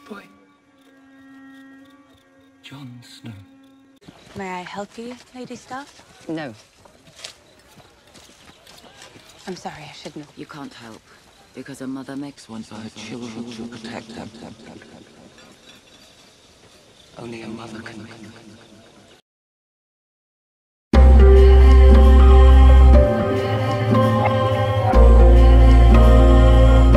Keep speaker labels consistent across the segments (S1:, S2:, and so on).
S1: boy. Jon Snow.
S2: May I help you, Lady Stark?
S3: No,
S2: I'm sorry, I should know.
S3: you can't help. Because a mother makes one for her children to protect them.
S1: Only a mother can.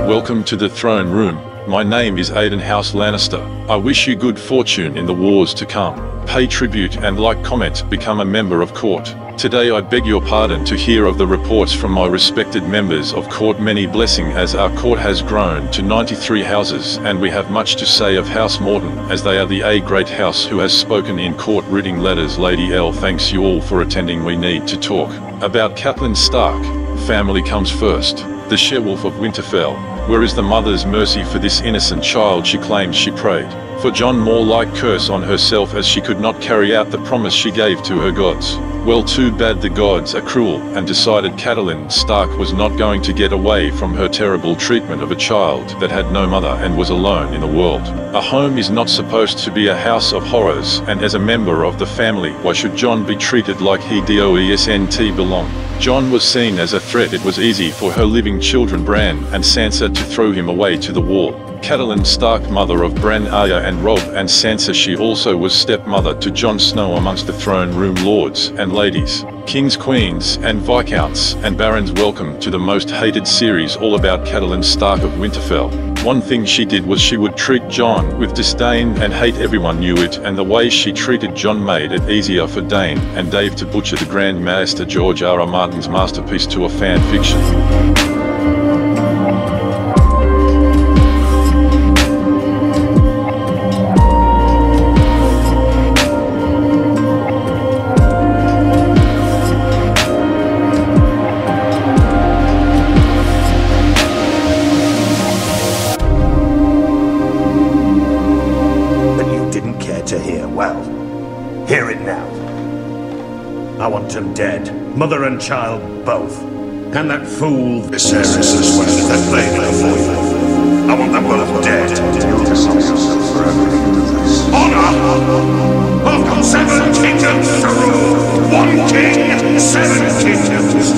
S4: Welcome to the throne room. My name is Aiden House Lannister. I wish you good fortune in the wars to come. Pay tribute and like, comment, become a member of court. Today I beg your pardon to hear of the reports from my respected members of court. Many blessing as our court has grown to 93 houses, and we have much to say of House Morton, as they are the great house who has spoken in court writing letters. Lady L thanks you all for attending. We need to talk about Caitlyn Stark. Family comes first. The she-wolf of Winterfell. Where is the mother's mercy for this innocent child? She claims she prayed for Jon, more like curse on herself, as she could not carry out the promise she gave to her gods. Well, too bad the gods are cruel and decided Caitlyn Stark was not going to get away from her terrible treatment of a child that had no mother and was alone in the world. A home is not supposed to be a house of horrors, and as a member of the family, why should Jon be treated like he doesn't belong? Jon was seen as a threat. It was easy for her living children Bran and Sansa to throw him away to the wall. Caitlyn Stark, mother of Bran, Arya and Robb and Sansa, she also was stepmother to Jon Snow. Amongst the throne room lords and ladies, kings, queens and viscounts and barons, welcome to the most hated series all about Caitlyn Stark of Winterfell. One thing she did was she would treat Jon with disdain and hate. Everyone knew it, and the way she treated Jon made it easier for Dane and Dave to butcher the Grand Master George R.R. Martin's masterpiece to a fan fiction.
S5: Hear it now. I want them dead, mother and child both. And that fool Viserys as well, that played before you. I want them both dead. Honor of 7 kingdoms to rule. 1 king, 7 kingdoms.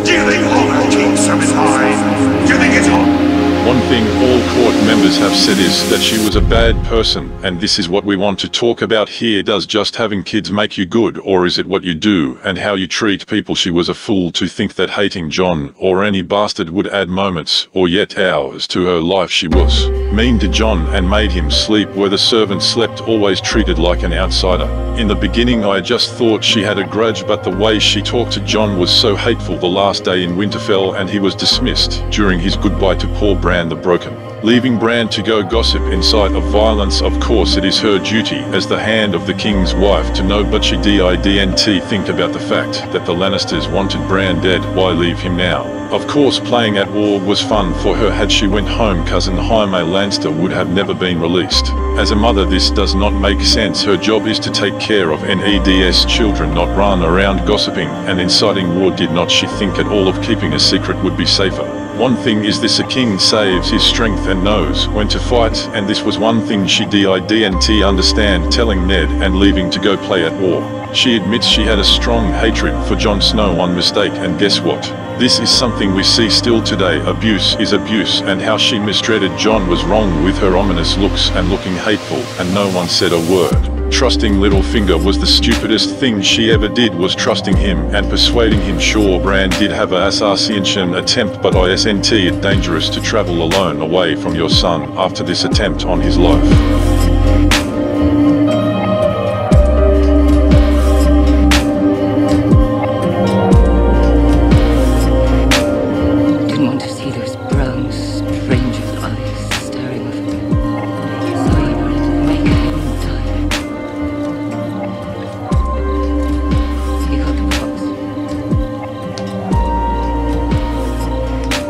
S5: Do you think honor keeps them in line? Do you think it's honor?
S4: One thing all court members have said is that she was a bad person, and this is what we want to talk about here. Does just having kids make you good, or is it what you do and how you treat people? She was a fool to think that hating Jon or any bastard would add moments or yet hours to her life. She was mean to Jon and made him sleep where the servants slept, always treated like an outsider. In the beginning I just thought she had a grudge, but the way she talked to Jon was so hateful. The last day in Winterfell and he was dismissed during his goodbye to poor Bran the Broken, leaving Bran to go gossip in sight of violence. Of course it is her duty as the hand of the king's wife to know, but she didn't think about the fact that the Lannisters wanted Bran dead. Why leave him now? Of course playing at war was fun for her. Had she went home, cousin Jaime Lannister would have never been released. As a mother this does not make sense. Her job is to take care of NED's children, not run around gossiping and inciting war. Did not she think at all of keeping a secret would be safer? One thing is this: a king saves his strength and knows when to fight, and this was one thing she didn't understand, telling Ned and leaving to go play at war. She admits she had a strong hatred for Jon Snow on mistake, and guess what? This is something we see still today. Abuse is abuse, and how she mistreated Jon was wrong, with her ominous looks and looking hateful, and no one said a word. Trusting Littlefinger was the stupidest thing she ever did, was trusting him and persuading him. Sure, Bran did have a assassination attempt, but isn't it dangerous to travel alone away from your son after this attempt on his life?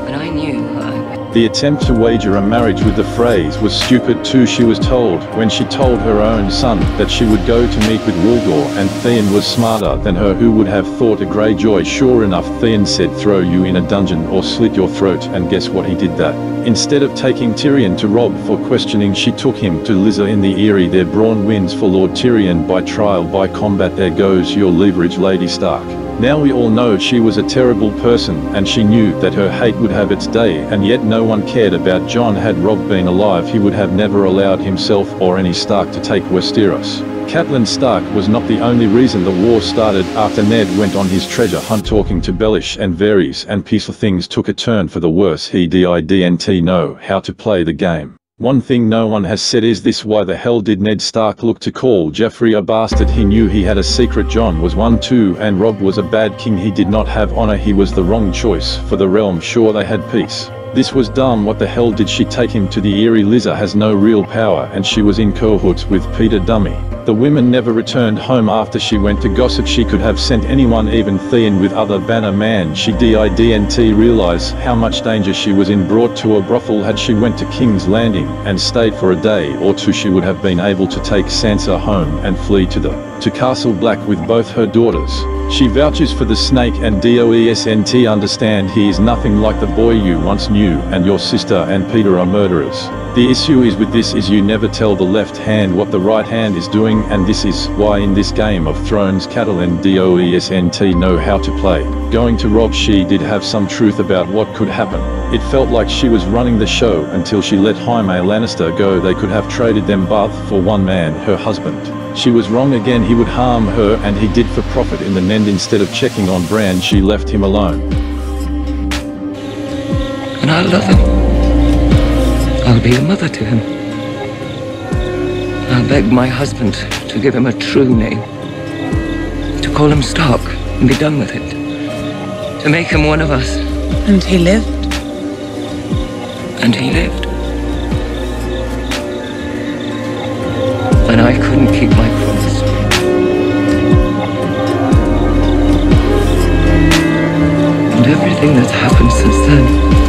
S3: When I knew I would
S4: The attempt to wager a marriage with the Freys was stupid too. She was told, when she told her own son, that she would go to meet with Walgor, and Theon was smarter than her. Who would have thought a Greyjoy? Sure enough, Theon said throw you in a dungeon or slit your throat, and guess what, he did that. Instead of taking Tyrion to Robb for questioning, she took him to Lysa in the Eyrie. Their brawn wins for Lord Tyrion by trial by combat. There goes your leverage, Lady Stark. Now we all know she was a terrible person, and she knew that her hate would have its day, and yet no one cared about Jon. Had Robb been alive, he would have never allowed himself or any Stark to take Westeros. Catelyn Stark was not the only reason the war started. After Ned went on his treasure hunt talking to Bellish and Varys, and peaceful things took a turn for the worse. He didn't know how to play the game. One thing no one has said is this: why the hell did Ned Stark look to call Joffrey a bastard? He knew he had a secret. Jon was one too, and Robb was a bad king. He did not have honor. He was the wrong choice for the realm. Sure, they had peace. This was dumb. What the hell did she take him to the Eyrie? Lysa has no real power, and she was in cahoots with Peter Dummy. The women never returned home after she went to gossip. She could have sent anyone, even Theon, with other Banner Man. She didn't realize how much danger she was in. Brought to a brothel. Had she went to King's Landing and stayed for a day or two, she would have been able to take Sansa home and flee to Castle Black with both her daughters. She vouches for the snake and doesn't understand he is nothing like the boy you once knew, and your sister and Peter are murderers. The issue is with this is you never tell the left hand what the right hand is doing, and this is why in this Game of Thrones Catelyn doesn't know how to play. Going to Robb, she did have some truth about what could happen. It felt like she was running the show until she let Jaime Lannister go. They could have traded them both for one man, her husband. She was wrong again. He would harm her, and he did for profit in the end. Instead of checking on Bran, she left him alone.
S1: And I love him. I'll be a mother to him. I'll beg my husband to give him a true name. To call him Stark and be done with it. To make him one of us.
S2: And he lived?
S1: And he lived. And I couldn't keep my promise. And everything that's happened since then